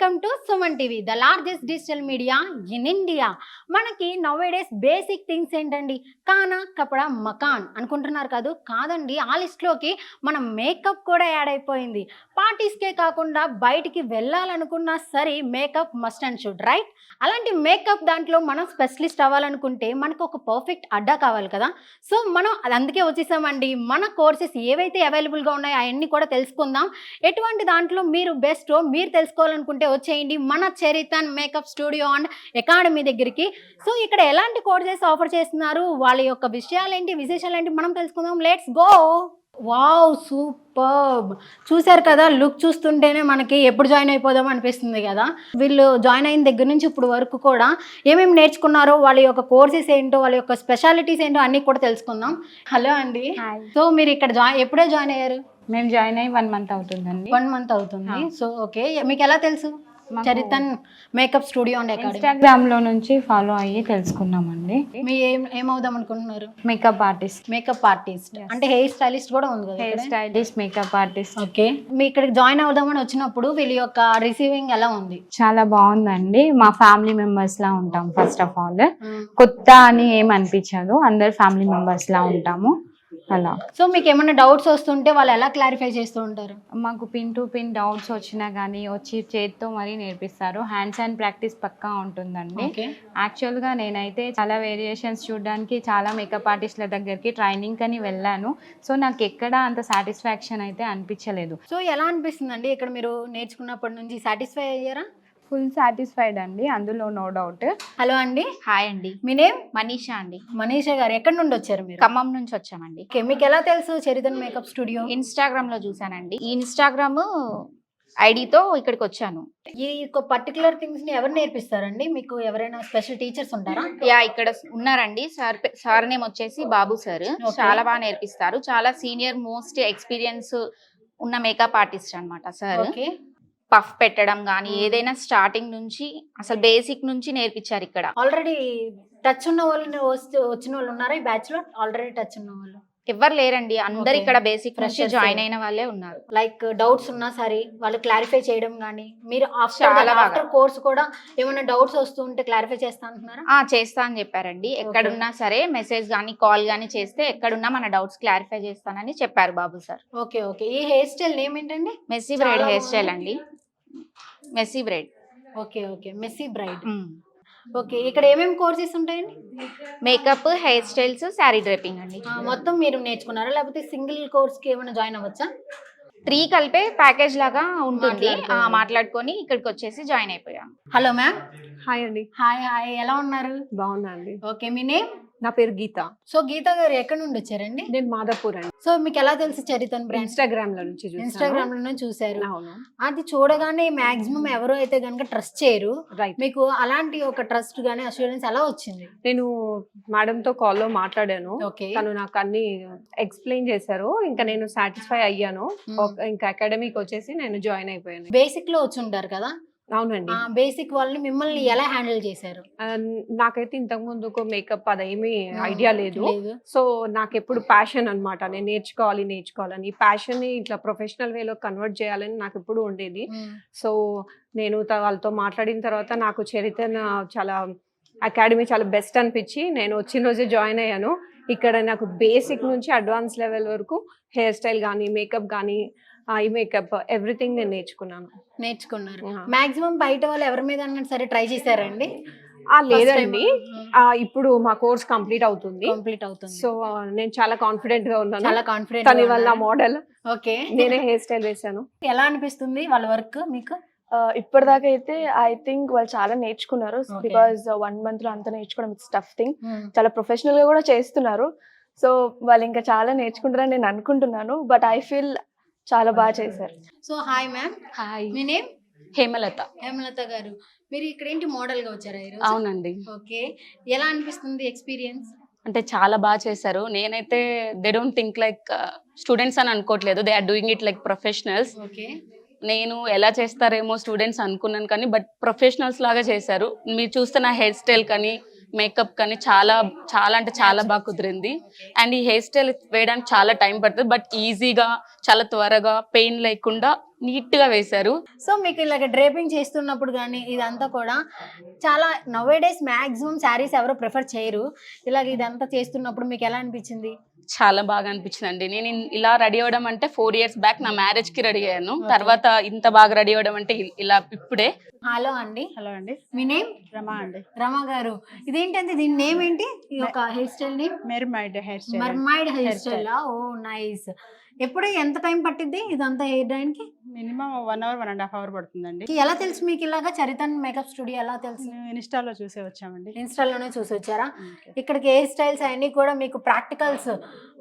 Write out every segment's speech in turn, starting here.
Welcome to Suman TV, the largest digital media in India. మనకి nowadays basic things ఏంటండి? కానా కపడా మకాన్ అనుకుంటున్నారు కాదండి. ఆ లిస్ట్లోకి మన మేకప్ కూడా యాడ్ అయిపోయింది. పార్టీస్కే కాకుండా బయటికి వెళ్ళాలనుకున్నా సరే makeup must and should, right? అలాంటి మేకప్ దాంట్లో మనం స్పెషలిస్ట్ అవ్వాలనుకుంటే మనకు ఒక పర్ఫెక్ట్ అడ్డా కావాలి కదా. సో మనం అందుకే వచ్చేసామండి. మన కోర్సెస్ ఏవైతే అవైలబుల్గా ఉన్నాయో అవన్నీ కూడా తెలుసుకుందాం. ఎటువంటి దాంట్లో మీరు బెస్ట్ మీరు తెలుసుకోవాలనుకుంటే వచ్చేయండి మన చరితన్ మేకప్ స్టూడియో అండ్ అకాడమీ దగ్గరికి. సో ఇక్కడ ఎలాంటి కోర్సెస్ ఆఫర్ చేస్తున్నారు, వాళ్ళ యొక్క విశేషాలు ఏంటి మనం తెలుసుకుందాం. Let's go. Wow, superb. చూసారు కదా, లుక్ చూస్తుంటేనే మనకి ఎప్పుడు జాయిన్ అయిపోదాం అనిపిస్తుంది కదా. వీళ్ళు జాయిన్ అయిన దగ్గర నుంచి ఇప్పుడు వరకు కూడా ఏమేమి నేర్చుకున్నారో, వాళ్ళ యొక్క కోర్సెస్ ఏంటో, వాళ్ళ యొక్క స్పెషాలిటీస్ ఏంటో అన్నీ కూడా తెలుసుకుందాం. హలో అండి. సో మీరు ఇక్కడ ఎప్పుడే జాయిన్ అయ్యారు? మేము జాయిన్ అయ్యి 1 month అవుతుందండి. 1 month అవుతుంది. సో ఓకే, మీకు ఎలా తెలుసు Charitan makeup studio and academy? Instagram లో నుంచి ఫాలో అయ్యి తెలుసుకున్నామండి. మీ ఏమవుదాం అనుకుంటున్నారు? Makeup artist. మేకప్ ఆర్టిస్ట్ అంటే హెయిర్ స్టైలిస్ట్ కూడా ఉంది కదా? Hair stylist, makeup artist. Okay, మీ ఇక్కడికి జాయిన్ అవుదామని వచ్చినప్పుడు వీళ్ళ యొక్క రిసీవింగ్ ఎలా ఉంది? చాలా బాగుందండి. మా ఫ్యామిలీ మెంబర్స్ లా ఉంటాం. ఫస్ట్ ఆఫ్ ఆల్ కొత్త అని ఏం అనిపించదు, అందరు ఫ్యామిలీ మెంబర్స్ లా ఉంటాము అలా. సో మీకు ఏమైనా డౌట్స్ వస్తుంటే వాళ్ళు ఎలా క్లారిఫై చేస్తూ ఉంటారు? మాకు పిన్ టు పిన్ డౌట్స్ వచ్చినా కానీ వచ్చి చేతితో మరీ నేర్పిస్తారు. హ్యాండ్స్ అండ్ ప్రాక్టీస్ పక్కా ఉంటుందండి. యాక్చువల్గా నేనైతే చాలా వేరియేషన్స్ చూడడానికి చాలా మేకప్ ఆర్టిస్ట్ల దగ్గరికి ట్రైనింగ్ అని వెళ్ళాను. సో నాకు ఎక్కడ అంత సాటిస్ఫాక్షన్ అయితే అనిపించలేదు. సో ఎలా అనిపిస్తుందండి ఇక్కడ మీరు నేర్చుకున్నప్పటి నుంచి? సాటిస్ఫై అయ్యారా? ఫుల్ సాటిస్ఫైడ్ అండి, అందులో నో డౌట్. హలో అండి. హాయ్ అండి. మీ నేమ్? మనీషా అండి. మనీషా గారు, ఎక్కడి నుండి వచ్చారు మీరు? ఖమ్మం నుంచి వచ్చామండి. ఓకే, మీకు ఎలా తెలుసు చరితన్ మేకప్ స్టూడియో? ఇన్స్టాగ్రామ్ లో చూసానండి. ఈ ఇన్స్టాగ్రామ్ ఐడితో ఇక్కడికి వచ్చాను. ఈ పర్టికులర్ థింగ్స్ ని ఎవరు నేర్పిస్తారండి మీకు? ఎవరైనా స్పెషల్ టీచర్స్ ఉంటారా? ఇక్కడ ఉన్నారండి. సార్ నేమ్ వచ్చేసి బాబు సార్. చాలా బాగా నేర్పిస్తారు. చాలా సీనియర్ మోస్ట్ ఎక్స్పీరియన్స్ ఉన్న మేకప్ ఆర్టిస్ట్ అన్నమాట సార్. పఫ్ పెట్టడం కానీ ఏదైనా స్టార్టింగ్ నుంచి అసలు బేసిక్ నుంచి నేర్పించారు ఇక్కడ. ఆల్రెడీ టచ్ ఉన్న వాళ్ళు వచ్చిన వాళ్ళు ఉన్నారా ఈ బ్యాచ్ లో? ఆల్రెడీ టచ్ ఉన్న వాళ్ళు ఎవరు లేరండి, అందరు ఇక్కడ బేసిక్ నుంచి జాయిన్ అయిన వాళ్ళే ఉన్నారు. లైక్ డౌట్స్ ఉన్నా సరే వాళ్ళు క్లారిఫై చేయడం కానీ, మీరు ఆఫ్టర్ కోర్స్ కూడా ఏమైనా డౌట్స్ వస్తుంటే క్లారిఫై చేస్తా అంటున్నారా? చేస్తా అని చెప్పారండి. ఎక్కడున్నా సరే మెసేజ్ కానీ కాల్ కానీ చేస్తే ఎక్కడున్నా మన డౌట్స్ క్లారిఫై చేస్తానని చెప్పారు బాబు సార్. Okay okay. ఈ హెయిర్ స్టైల్ నేమ్ ఏంటండి? మెస్సీ బ్రైడ్ హెయిర్ స్టైల్ అండి. Messy braid. Okay okay, messy braid. Okay, ఇక్కడ ఏమేమి కోర్సెస్ ఉంటాయండి? Makeup, hair styles, sari draping అండి. మొత్తం మీరు నేర్చుకున్నారా లేకపోతే సింగిల్ కోర్స్ కి ఏమైనా జాయిన్ అవ్వచ్చా? 3 కలిపే ప్యాకేజ్ లాగా ఉంటుంది. మాట్లాడుకొని ఇక్కడికి వచ్చేసి జాయిన్ అయిపోయాం. Hello ma'am. హాయ్ అండి. హాయ్ హాయ్, ఎలా ఉన్నారు? బాగున్నా అండి. ఓకే, మీ నేమ్? నా పేరు గీత. సో గీత గారు ఎక్కడి నుండి వచ్చారండి? నేను మాదాపూర్ అండి. సో మీకు ఎలా తెలుసు చరితన్ బ్రాండ్? ఇన్స్టాగ్రామ్ లో నుంచి ఇన్స్టాగ్రామ్ లో చూసారు. అవును. అది చూడగానే మాక్సిమం ఎవరు అయితే కనుక ట్రస్ట్ చేయరు. రైట్. మీకు అలాంటి ఒక ట్రస్ట్ గానీ అష్యూరెన్స్ ఎలా వచ్చింది? నేను మేడం తో కాల్ లో మాట్లాడాను. ఓకే, తను నాకు అన్ని ఎక్స్ప్లెయిన్ చేశారు. ఇంకా నేను సాటిస్ఫై అయ్యాను. ఇంకా అకాడమీకి వచ్చేసి నేను జాయిన్ అయిపోయాను. బేసిక్ లో వచ్చి ఉంటారు కదా? అవునండి. బేసిక్ వాళ్ళని మిమ్మల్ని ఎలా హ్యాండిల్ చేశారు? నాకైతే ఇంతకు ముందు మేకప్ అదేమీ ఐడియా లేదు. సో నాకు ఎప్పుడు ప్యాషన్ అన్నమాట. నేను నేర్చుకోవాలని ఈ ప్యాషన్ ని ఇట్లా ప్రొఫెషనల్ వేలో కన్వర్ట్ చేయాలని నాకు ఎప్పుడు ఉండేది. సో నేను వాళ్ళతో మాట్లాడిన తర్వాత నాకు చరితన్ చాలా అకాడమీ చాలా బెస్ట్ అనిపించి నేను వచ్చిన రోజే జాయిన్ అయ్యాను. ఇక్కడ నాకు బేసిక్ నుంచి అడ్వాన్స్ లెవెల్ వరకు హెయిర్ స్టైల్ కానీ, మేకప్ కానీ, ఐ మేకప్, ఎవ్రీథింగ్ నేను నేర్చుకున్నారు. మాక్సిమం బయట వాళ్ళు ఎవరి మీద సరే ట్రై చేశారండి? లేదండి, ఇప్పుడు మా కోర్స్ కంప్లీట్ అవుతుంది. సో నేను చాలా కాన్ఫిడెంట్ గా ఉన్నాను. చాలా కాన్ఫిడెంట్. తన వల్ల మోడల్. ఓకే, నేనే హెయిర్ స్టైల్ వేసాను. ఎలా అనిపిస్తుంది వాళ్ళ వర్క్ మీకు? ఇప్పటిదాకా అయితే ఐ థింక్ వాళ్ళు చాలా నేర్చుకున్నారు. బికాస్ 1 month లో అంత నేర్చుకోవడం ఇట్స్ టఫ్ థింగ్. చాలా ప్రొఫెషనల్ గా కూడా చేస్తున్నారు. సో వాళ్ళు ఇంకా చాలా నేర్చుకుంటారని నేను అనుకుంటున్నాను. బట్ ఐ ఫీల్ చాలా బాగా చేశారు. So hi ma'am. హాయ్. మీ నేమ్? హేమలత. హేమలత గారు, మీరు ఇక్కడ ఏంటి మోడల్ గా వచ్చారా ఈరోజు? అవునండి. ఓకే, ఎలా అనిపిస్తుంది ఎక్స్పీరియన్స్? అంటే చాలా బాగా చేశారు. నేనైతే they don't think like students అని అనుకోవట్లేదు, they are doing it like professionals. Okay, నేను ఎలా చేస్తారేమో స్టూడెంట్స్ అనుకున్నాను కానీ బట్ ప్రొఫెషనల్స్ లాగా చేశారు. మీరు చూస్తే నా హెయిర్ స్టైల్ కానీ మేకప్ కానీ చాలా చాలా అంటే చాలా బాగా కుదిరింది. అండ్ ఈ హెయిర్ స్టైల్ వేయడానికి చాలా టైం పడుతుంది బట్ ఈజీగా చాలా త్వరగా పెయిన్ లేకుండా నీట్ గా వేశారు. సో మీకు ఇలాగ డ్రేపింగ్ చేస్తున్నప్పుడు కానీ ఇదంతా కూడా చాలా నవేడేస్ మ్యాక్సిమం శారీస్ ఎవరు ప్రిఫర్ చేయరు. ఇలాగ ఇదంతా చేస్తున్నప్పుడు మీకు ఎలా అనిపించింది? చాలా బాగా అనిపించిందండి. నేను ఇలా రెడీ అవ్వడం అంటే 4 years బ్యాక్ నా మ్యారేజ్ కి రెడీ అయ్యాను. తర్వాత ఇంత బాగా రెడీ అవ్వడం అంటే ఇలా ఇప్పుడే. హలో అండి. హలో అండి, మీ నేమ్? రమా అండి. రమా గారు, ఇదేంటండి దీని నేమ్ ఏంటి? ఈ యొక్క hair style name mermaid hair style. Mermaid hair Hair style. Style. Oh nice. ఎప్పుడు ఎంత టైం పట్టింది ఇదంతా హెయిర్ డైన్కి? మినిమం 1 hour 1.5 hour పడుతుందండి. ఎలా తెలుసు మీకు ఇలాగా చరితన్ మేకప్ స్టూడియో ఎలా తెలుసు? మేము ఇన్స్టాలో చూసే వచ్చామండి. ఇన్స్టాలోనే చూసి వచ్చారా? ఇక్కడికి హెయిర్ స్టైల్స్ అన్ని కూడా మీకు ప్రాక్టికల్స్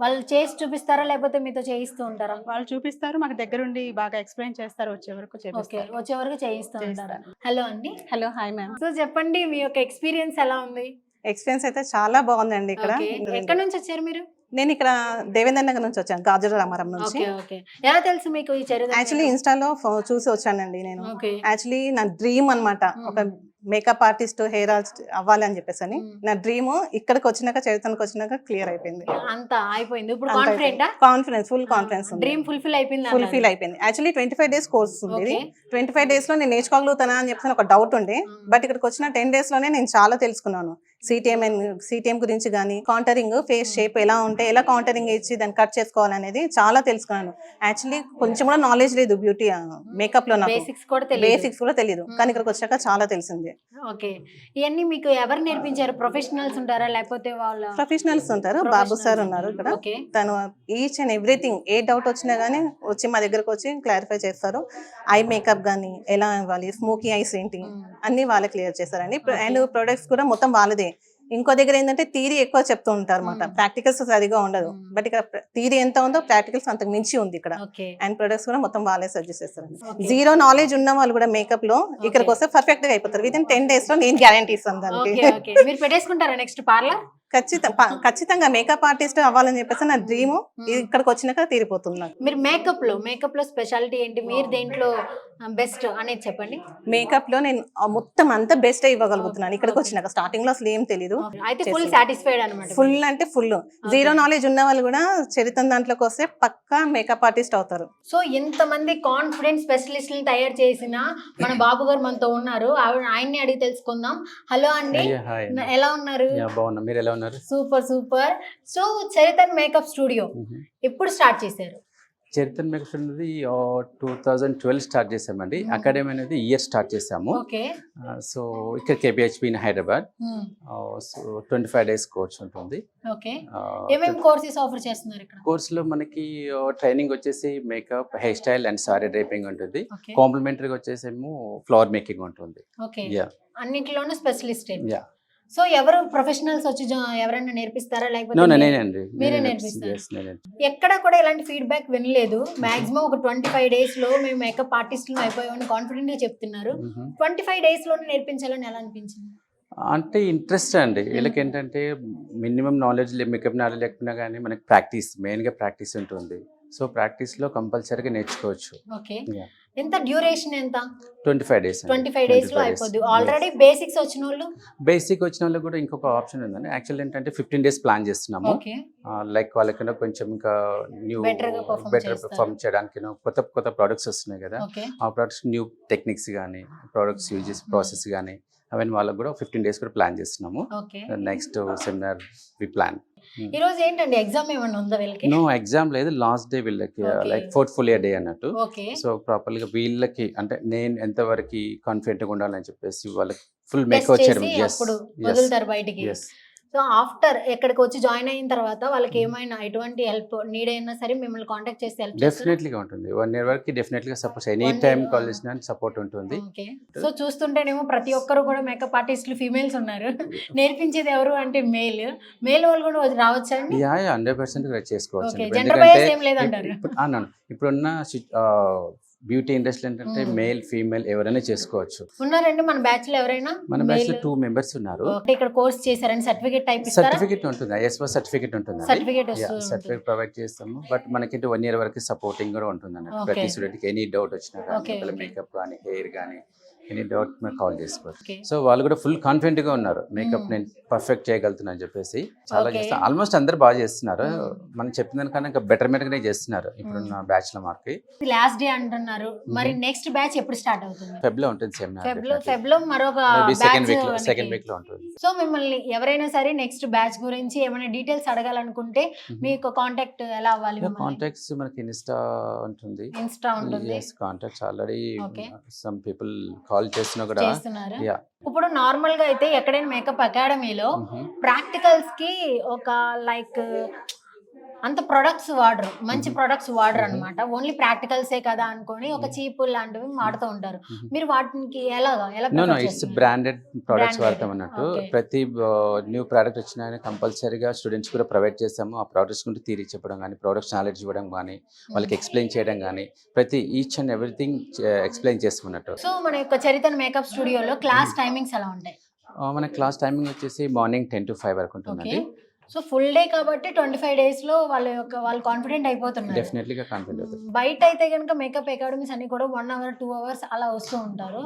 వాళ్ళు చేసి చూపిస్తారా లేకపోతే మీతో చేయిస్తూ ఉంటారా? వాళ్ళు చూపిస్తారు, మాకు దగ్గరుండి బాగా ఎక్స్ప్లెయిన్ చేస్తారు, వచ్చే వరకు ఓకే, చేపిస్తారు. వచ్చే వరకు చేయిస్తూ ఉంటారా? చేస్తాను. హలో అండి. Hello, hi ma'am. సో చెప్పండి మీ యొక్క ఎక్స్పీరియన్స్ ఎలా ఉంది? ఎక్స్పీరియన్స్ అయితే చాలా బాగుందండి ఇక్కడ. ఓకే, ఎక్కడి నుంచి వచ్చారు మీరు? నేను ఇక్కడ దేవేంద్ర నగర్ నుంచి వచ్చాను, గాజుల రామారం నుంచి. ఓకే ఓకే, ఎలా తెలుసు మీకు ఈ చరిత్ర? యాక్చువల్లీ ఇన్స్టాలో చూసి వచ్చానండి నేను. ఓకే. యాక్చువల్లీ నా డ్రీమ్ అన్నమాట, ఒక మేకప్ ఆర్టిస్ట్, హెయిర్ ఆర్టిస్ట్ అవ్వాలి అని చెప్పేసి అని. నా డ్రీమ్ ఇక్కడికి వచ్చినాక, చరిత్రకి వచ్చినాక క్లియర్ అయిపోయింది. అంతా అయిపోయింది. ఇప్పుడు కాన్ఫిడెంట్? కాన్ఫిడెన్స్, ఫుల్ కాన్ఫిడెన్స్ ఉంది. డ్రీమ్ ఫుల్ఫిల్ అయిపోయింది. ఫుల్ఫిల్ అయిపోయింది. యాక్చువల్లీ 25 days కోర్స్ ఉంది. Okay. 25 days లో నేను నేర్చుకోగలుగుతానా అని చెప్పేసి ఒక డౌట్ ఉండే. బట్ ఇక్కడికి వచ్చిన 10 days లోనే నేను చాలా తెలుసుకున్నాను. సిటిఎం గురించి కానీ, కాంటరింగ్, ఫేస్ షేప్ ఎలా ఉంటే ఎలా కాంటరింగ్ ఇచ్చి దాన్ని కట్ చేసుకోవాలనేది చాలా తెలుసుకున్నాను. యాక్చువల్లీ కొంచెం కూడా నాలెడ్జ్ లేదు బ్యూటీ మేకప్ లో, నాకు బేసిక్స్ కూడా తెలియదు. బేసిక్స్ కూడా తెలియదు. కానీ ఇక్కడికి వచ్చాక చాలా తెలిసింది. ఓకే, ఇవన్నీ మీకు ఎవరు నేర్పించారు? ప్రొఫెషనల్స్ ఉంటారా లేకపోతే వాళ్ళ? ప్రొఫెషనల్స్ ఉంటారు. బాబు సార్ ఉన్నారు ఇక్కడ. ఓకే. తను each and everything, A doubt వచ్చినా గానీ వచ్చి మా దగ్గరకు వచ్చి క్లారిఫై చేస్తారు. ఐ మేకప్ గానీ ఎలా ఇవ్వాలి, స్మోకీ ఐస్ ఏంటి అన్ని వాళ్ళే క్లియర్ చేస్తారండి. అండ్ ప్రొడక్ట్స్ కూడా మొత్తం వాళ్ళదే. ఇంకో దగ్గర ఏంటంటే థియరీ ఎక్కువ చెప్తూ ఉంటారు అన్నమాట, ప్రాక్టికల్స్ సరిగా ఉండదు. బట్ ఇక్కడ థియరీ ఎంత ఉందో ప్రాక్టికల్స్ అంతకు మించి ఉంది ఇక్కడ. ఓకే. అండ్ ప్రొడక్ట్స్ కూడా మొత్తం వాళ్ళే సజెస్ట్ చేస్తారండి. జీరో నాలెడ్జ్ ఉన్న వాళ్ళు కూడా మేకప్ లో ఇక్కడికి వస్తే పర్ఫెక్ట్ గా అయిపోతారు. విత్ ఇన్ 10 days లో నేను గ్యారంటీ ఇస్తాను దానికి. ఓకే ఓకే, మీరు పెట్టేసుకుంటారా నెక్స్ట్ పార్లర్? ఖచ్చితంగా మేకప్ ఆర్టిస్ట్ అవ్వాలని చెప్పేసి నా డ్రీమ్ ఇక్కడికి వచ్చినాక తీరిపోతుంది నాకు. మీరు మేకప్ లో స్పెషాలిటీ ఏంటి? మీరు దేంట్లో బెస్ట్ అనేది చెప్పండి. మేకప్ లో నేను మొత్తం అంతా బెస్ట్ ఇవ్వగలుగుతున్నాను ఇక్కడికి వచ్చినాక. స్టార్టింగ్ లో అసలు ఏం తెలియదు. అయితే ఫుల్ సాటిస్ఫైడ్ అనమాట. ఫుల్ అంటే ఫుల్. జీరో నాలెడ్జ్ ఉన్న వాళ్ళు కూడా చరిత్ర దాంట్లోకి వస్తే పక్కా మేకప్ ఆర్టిస్ట్ అవుతారు. సో ఇంతమంది కాన్ఫిడెంట్ స్పెషలిస్ట్ని తయారు చేసిన మన బాబు గారు మనతో ఉన్నారు. ఆయన్ని అడిగి తెలుసుకుందాం. హలో అండి, ఎలా ఉన్నారు? బాగున్నా, మీరు ఎలా ఉన్నారు? Super super. So Charitra makeup studio ఎప్పుడు స్టార్ట్ చేశారు? చరిత్ర మేకప్ అనేది 2012 స్టార్ట్ చేసామండి. అకాడమీ అనేది ఇయర్ స్టార్ట్ చేసాము. ఓకే. సో ఇక్కడ KBHP in Hyderabad. So 25 days course ఉంటుంది. ఓకే. ఏమేం కోర్సెస్ ఆఫర్ చేస్తున్నారు ఇక్కడ? కోర్సులో మనకి ట్రైనింగ్ వచ్చేసి makeup, hair style and sari draping ఉంటుంది. ఓకే. కాంప్లిమెంటరీగా వచ్చేసేమో ఫ్లవర్ మేకింగ్ ఉంటుంది. ఓకే. యా అన్నిటిలోనూ స్పెషలిస్ట్. యా. సో ఎవరు ప్రొఫెషనల్స్ వచ్చి ఎవరైనా నేర్పిస్తారా లేకపోతే నేనండి, మీరే నేర్పిస్తారా? ఎక్కడ కూడా ఇలాంటి ఫీడ్బ్యాక్ వినలేదు. మాక్సిమం ఒక 25 days లో మేము మేకప్ ఆర్టిస్టులు అయిపోయామని కాన్ఫిడెంట్ గా చెప్తున్నారు. 25 days లోనే నేర్పించాలని ఎలా అనిపించింది? అంటే ఇంట్రెస్ట్ అండి. వీళ్ళకి ఏంటంటే మినిమం నాలెడ్జ్, మేకప్ నాలెడ్జ్ లేకపోయినా కానీ మనకి ప్రాక్టీస్, మెయిన్గా ప్రాక్టీస్ ఉంటుంది. సో ప్రాక్టీస్లో కంపల్సరీగా నేర్చుకోవచ్చు. ఓకే. ఎంత డ్యూరేషన్ ఎంత? 25 days. 25 days లో అయిపోద్ది. ఆల్రెడీ బేసిక్స్ వచ్చిన వాళ్ళు, బేసిక్ వచ్చిన వాళ్ళకి కూడా ఇంకొక ఆప్షన్ ఉందండి. యాక్చువల్ ఏంటంటే 15 days ప్లాన్ చేస్తున్నాము. లైక్ వాళ్ళకన్నా కొంచెం ఇంకా బెటర్ పర్ఫార్మ్ చేయడానికి కొత్త కొత్త ప్రోడక్ట్స్ వస్తున్నాయి కదా, ఆ ప్రోడక్ట్స్ న్యూ టెక్నిక్స్ కానీ, ప్రోడక్ట్స్ యూజ్ చేసే ప్రాసెస్ కానీ అవన్నీ వాళ్ళకి కూడా 15 days కూడా ప్లాన్ చేస్తున్నాము. Next seminar we plan. ఈ రోజు ఏంటండి ఎగ్జామ్ ఏమన్నా ఉందా వీళ్ళకి? నో ఎగ్జామ్ లేదు, లాస్ట్ డే వీళ్ళకి లైక్ పోర్ట్ఫోలియో డే అన్నట్టు. ఓకే. సో ప్రాపర్గా వీళ్ళకి అంటే నేను ఎంతవరకు కాన్ఫిడెంట్ గా ఉండాలని చెప్పేసి వాళ్ళకి ఫుల్ మేకప్ చేయడం. అప్పుడు వదులుతారు బయటికి. సో ఆఫ్టర్ ఎక్కడికి వచ్చి జాయిన్ అయిన తర్వాత వాళ్ళకి ఏమైనా ఎటువంటి హెల్ప్ నీడ్ అయినా సరే మిమ్మల్ని కాంటాక్ట్ చేసి హెల్ప్ డెఫినెట్లీగా ఉంటుంది. 1 year వరకు డెఫినెట్లీగా సపోర్ట్, ఎనీ టైం కాల్ చేసినా సపోర్ట్ ఉంటుంది. ఓకే. సో చూస్తుంటేనేమో ప్రతి ఒక్కరు కూడా మేకప్ ఆర్టిస్టులు ఫీమేల్స్ ఉన్నారు. నేర్పించేది ఎవరు అంటే మేల్ వాళ్ళు కూడా రావచ్చా అండి? 100% చేసుకోవచ్చు. జెండర్ బయాస్ ఏం లేదంటారు? ఇప్పుడున్న బ్యూటీ ఇండస్ట్రీ ఏంటంటే మేల్, ఫీమేల్ ఎవరైనా చేసుకోవచ్చు. ఉన్నారండి మన బ్యాచ్ లో ఎవరైనా? మన బ్యాచ్ లో 2 members ఉన్నారు. ఇక్కడ కోర్స్ చేశారని సర్టిఫికేట్ టైప్ ఇస్తారా? సర్టిఫికేట్ ఉంటుంది, ఐఎస్ఓ సర్టిఫికేట్ ఉంటుంది. సర్టిఫికేట్ ప్రొవైడ్ చేస్తాము. బట్ మనకి 1 year వరకు సపోర్టింగ్ కూడా ఉంటుంది అన్నట్టు. ప్రతి స్టూడెంట్ కి ఎనీ డౌట్ వచ్చినా కానీ, మేకప్ కానీ, హెయిర్ కానీ, ఎనీ డౌట్ మీరు కాల్ చేసుకోవచ్చు. Okay. సో వాళ్ళు కూడా ఫుల్ కాన్ఫిడెంట్ గా ఉన్నారు, మేకప్ నేను పర్ఫెక్ట్ చేయగలుగుతున్నా అని చెప్పేసి. చాలా Okay. చేస్తారు, ఆల్మోస్ట్ అందరు బాగా చేస్తున్నారు. మనం చెప్పిన దానికన్నా ఇంకా బెటర్మెంట్ గానే చేస్తున్నారు ఇప్పుడున్న బ్యాచ్ లో మార్కి. లాస్ట్ డే అంటున్నారు, మరి నెక్స్ట్ బ్యాచ్ ఎప్పుడు స్టార్ట్ అవుతుంది? ఫెబ్ లో ఉంటుంది సెమినార్. ఫెబ్ లో మరొక సెకండ్ వీక్ లో ఉంటుంది. సో మిమ్మల్ని ఎవరైనా సరే నెక్స్ట్ బ్యాచ్ గురించి ఏమైనా డీటెయిల్స్ అడగాలనుకుంటే మీకు కాంటాక్ట్ ఎలా అవ్వాలి? కాంటాక్ట్స్ మనకి ఇన్స్టా ఉంటుంది. ఇన్స్టా ఉంటుంది. Contacts already Okay. Some people call చేసినా కూడా. చేస్తున్నారు. యా. ఇప్పుడు నార్మల్ గా అయితే ఎక్కడైనా మేకప్ అకాడమీలో ప్రాక్టికల్స్ కి ఒక లైక్ అంత ప్రొడక్ట్స్ వాడరు, మంచి ప్రొడక్ట్స్ వాడరు అనమాట. ఓన్లీ ప్రాక్టికల్సే కదా అనుకొని ఒక చీప్ లాంటివి వాడుతూ ఉంటారు. మీరు వాటికి ఎలా నో ఇట్స్ బ్రాండెడ్ ప్రొడక్ట్స్ వాడతాం అన్నట్టు. Okay. ప్రతి న్యూ ప్రోడక్ట్ వచ్చినా కంపల్సరీగా స్టూడెంట్స్ కూడా ప్రొవైడ్ చేస్తాము. ఆ ప్రోడక్ట్స్ గురించి థియరీ చెప్పడం కానీ, ప్రోడక్ట్స్ నాలెడ్జ్ ఇవ్వడం కానీ, వాళ్ళకి ఎక్స్ప్లెయిన్ చేయడం కానీ, ప్రతి ఈచ్ అండ్ ఎవ్రీథింగ్ ఎక్స్ప్లెయిన్ చేస్తున్నట్టు. సో మన యొక్క చరితన్ మేకప్ స్టూడియోలో క్లాస్ టైమింగ్స్ ఎలా ఉంటాయి? మన క్లాస్ టైమింగ్ వచ్చేసి మార్నింగ్ 10 to 5 వరకు ఉంటుందండి. సో ఫుల్ డే కాబట్టి 25 days లో వాళ్ళు కాన్ఫిడెంట్ అయిపోతున్నారు. డెఫినెట్లీగా కాన్ఫిడెంట్ అవుతుంది. బయట అయితే కనుక మేకప్ అకాడమీస్ అన్ని కూడా 1 hour 2 hours అలా వస్తూ ఉంటారు.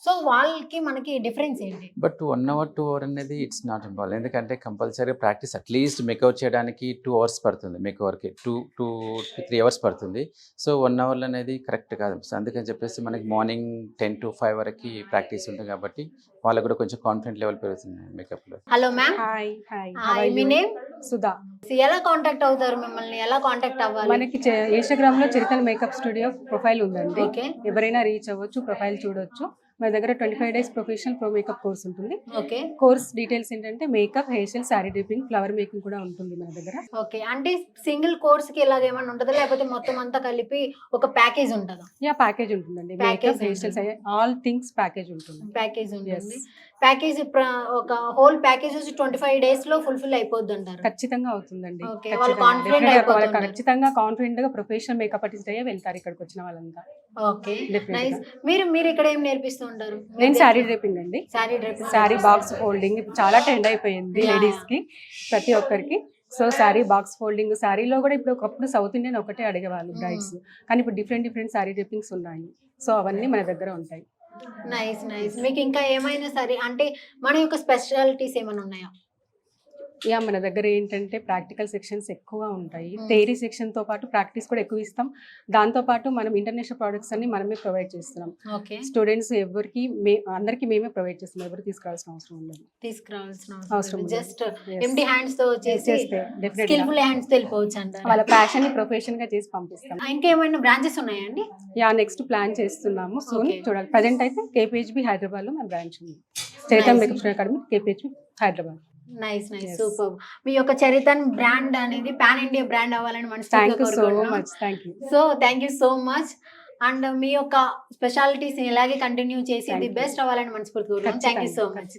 సో వాళ్ళకి మనకి డిఫరెన్స్ ఏంటి? బట్ 1 hour 2 hour అనేది ఇట్స్ నాట్ ఇంపార్టెంట్. ఎందుకంటే కంపల్సరీ ప్రాక్టీస్ అట్లీస్ట్ మేకవర్ చేయడానికి 2 hours పడుతుంది. మేకవర్కి 2 to 3 hours పడుతుంది. సో 1 hour అనేది కరెక్ట్ కాదు. సో అందుకని చెప్పేసి మనకి మార్నింగ్ 10 to 5 వరకు ప్రాక్టీస్ ఉంటుంది కాబట్టి వాళ్ళకు కూడా కొంచెం కాన్ఫిడెంట్ లెవెల్ పెరుగుతుంది మేకప్లో. Hello ma'am. హాయ్ మీ నేమ్? సుధా. ఎలా కాంటాక్ట్ అవుతారు? మిమ్మల్ని ఎలా కాంటాక్ట్ అవ్వాలి? మనకి ఇన్స్టాగ్రామ్ లో చరితన్ మేకప్ స్టూడియో ప్రొఫైల్ ఉందండి. ఓకే. ఎవరైనా రీచ్ అవ్వచ్చు, ప్రొఫైల్ చూడొచ్చు. మన దగ్గర 25 days professional pro makeup course ఉంటుంది. ఓకే. కోర్స్ డీటెయిల్స్ ఏంటంటే makeup, hair style, sari draping, flower making కూడా ఉంటుంది మన దగ్గర. ఓకే. అంటే సింగిల్ కోర్స్ కి ఇలాగ ఏమైనా ఉంటుందా, లేకపోతే మొత్తం అంతా కలిపి ఒక ప్యాకేజ్ ఉంటుందా? యా, ప్యాకేజ్ ఉంటుందండి. Package makeup, hair styles, all things package ఉంటుంది. ప్యాకేజ్ ఉంటుంది. Yes. ప్యాకేజ్ ఒక హోల్ ప్యాకేజ్ వచ్చి 25 days లో ఫుల్ఫిల్ అయిపోద్ది అంటారు. ఖచ్చితంగా అవుతుందండి. Okay, వాళ్ళు confident అయిపోతున్నారు. ఖచ్చితంగా కాన్ఫిడెంట్ గా ప్రొఫెషనల్ మేకప్ ఆర్టిస్ట్ అయ్యే వెళ్తారు ఇక్కడికి వచ్చిన వాళ్ళంతా. ఓకే. Definitely nice. మీరు ఇక్కడ ఏం నేర్పిస్తూ ఉంటారు? నేను శారీ డ్రిపింగ్ అండి. Sari dress. Sari box folding ఇప్పుడు చాలా ట్రెండ్ అయిపోయింది Yeah. లేడీస్ కి, ప్రతి ఒక్కరికి. సో శారీ బాక్స్ ఫోల్డింగ్, శారీలో కూడా ఇప్పుడు ఒకప్పుడు సౌత్ ఇండియన్ ఒకటే అడిగేవాళ్ళు బ్రైడ్స్, కానీ ఇప్పుడు డిఫరెంట్ శారీ డ్రిపింగ్స్ ఉన్నాయి. సో అవన్నీ మన దగ్గర ఉంటాయి. నైస్. మీకు ఇంకా ఏమైనా సరే అంటే మన యొక్క స్పెషాలిటీస్ ఏమైనా ఉన్నాయా? యా, మన దగ్గర ఏంటంటే ప్రాక్టికల్ సెక్షన్స్ ఎక్కువగా ఉంటాయి. థియరీ సెక్షన్ తో పాటు ప్రాక్టీస్ కూడా ఎక్కువ ఇస్తాం. దాంతో పాటు మనం ఇంటర్నేషనల్ ప్రొడక్ట్స్ అన్ని మనమే ప్రొవైడ్ చేస్తున్నాం. ఓకే. స్టూడెంట్స్ ఎవరికి అందరికి మేమే ప్రొవైడ్ చేస్తున్నాం. ఎవరు తీసుకురావాల్సిన అవసరం ఉండదు. తీసుకురావాల్సిన అవసరం అవసరం ఉండదు. Just Yes. ఎంటీ హ్యాండ్స్ తో చేసి చేస్తే definitely స్కిల్ఫుల్ హ్యాండ్స్ తో వెళ్ళిపోవచ్చు అంటారు. వాళ్ళ ప్యాషన్ ని ప్రొఫెషన్ గా చేసి పంపిస్తాం. ఇంకేమైనా బ్రాంచెస్ ఉన్నాయండి? యా, నెక్స్ట్ ప్లాన్ చేస్తున్నాము సూన్. Okay. చూడాలి. ప్రజెంట్ అయితే కేపీహెచ్బి హైదరాబాద్ లో మన బ్రాంచ్ ఉంది. Chaitanya Nice. Makeup studio academy, KPHB Hyderabad. Nice. Yes. Super. మీ యొక్క చరితన్ బ్రాండ్ అనేది పాన్ ఇండియా బ్రాండ్ అవ్వాలని థ్యాంక్ యూ సో మనస్ఫూర్తిగా much. Thank you. So thank you so much. And మీ యొక్క స్పెషాలిటీస్ ఇలాగే కంటిన్యూ చేసి Thank ది you. బెస్ట్ అవ్వాలని మనస్ఫూర్తిగా థ్యాంక్ యూ సో మచ్.